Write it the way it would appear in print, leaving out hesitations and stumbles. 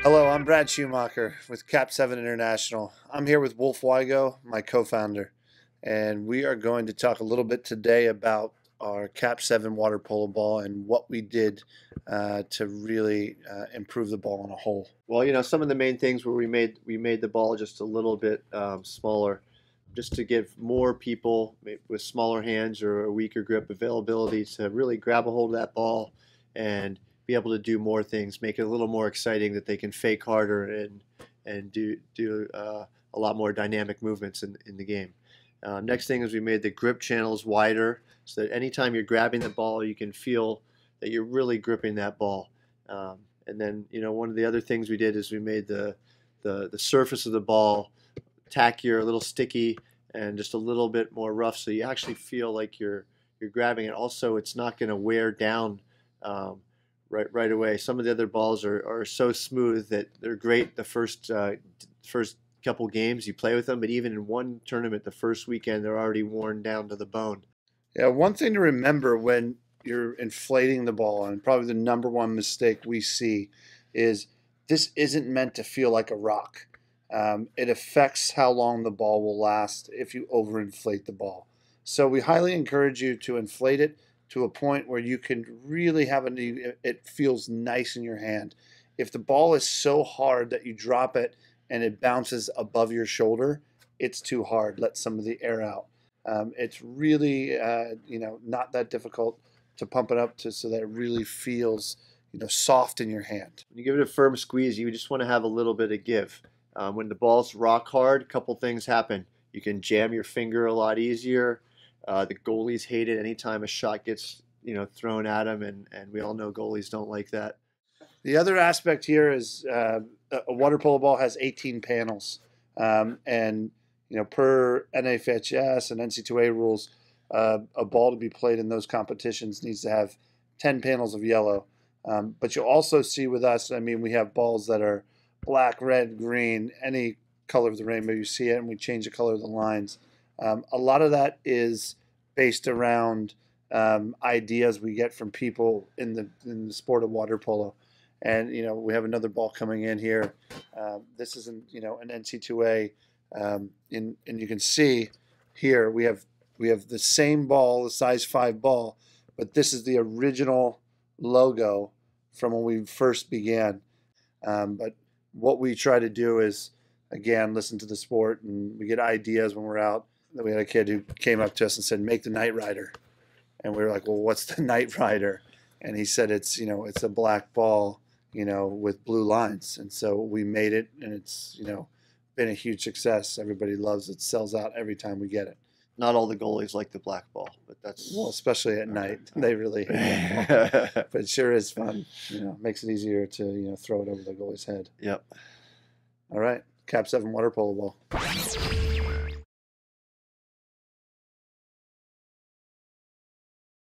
Hello, I'm Brad Schumacher with Kap7 International. I'm here with Wolf Wigo, my co-founder, and we are going to talk a little bit today about our Kap7 water polo ball and what we did to really improve the ball on a whole. Well, some of the main things were we made the ball just a little bit smaller, just to give more people with smaller hands or a weaker grip availability to really grab a hold of that ball and be able to do more things, make it a little more exciting that they can fake harder and do a lot more dynamic movements in the game. Next thing is we made the grip channels wider so that anytime you're grabbing the ball, you can feel that you're really gripping that ball. And then, one of the other things we did is we made the surface of the ball tackier, a little sticky, and just a little bit more rough, so you actually feel like you're grabbing it. Also, it's not going to wear down right away. Some of the other balls are so smooth that they're great the first couple games you play with them, but even in one tournament, the first weekend, they're already worn down to the bone. Yeah, one thing to remember when you're inflating the ball, and probably the number one mistake we see, is this isn't meant to feel like a rock. It affects how long the ball will last if you overinflate the ball. So we highly encourage you to inflate it to a point where you can really have it feels nice in your hand. If the ball is so hard that you drop it and it bounces above your shoulder, it's too hard. Let some of the air out. It's really not that difficult to pump it up so that it really feels soft in your hand. When you give it a firm squeeze, you just want to have a little bit of give. When the ball's rock hard, a couple things happen. You can jam your finger a lot easier. The goalies hate it anytime a shot gets thrown at them, and we all know goalies don't like that. The other aspect here is a water polo ball has 18 panels, and per NFHS and NCAA rules, a ball to be played in those competitions needs to have 10 panels of yellow. But you'll also see with us, we have balls that are black, red, green, any color of the rainbow. You see it, and we change the color of the lines. A lot of that is based around ideas we get from people in the sport of water polo. And we have another ball coming in here. This is an NCAA, and you can see here we have the same ball, the size 5 ball, but this is the original logo from when we first began. But what we try to do is, again, listen to the sport, and we get ideas when we're out. We had a kid who came up to us and said, "Make the Knight Rider," and we were like, "Well, what's the Knight Rider?" And he said, "It's it's a black ball, with blue lines." And so we made it, and it's been a huge success. Everybody loves it. Sells out every time we get it. Not all the goalies like the black ball, but especially at night, they really hate it. But it sure is fun. Makes it easier to throw it over the goalie's head. Yep. All right, Kap7 water polo ball.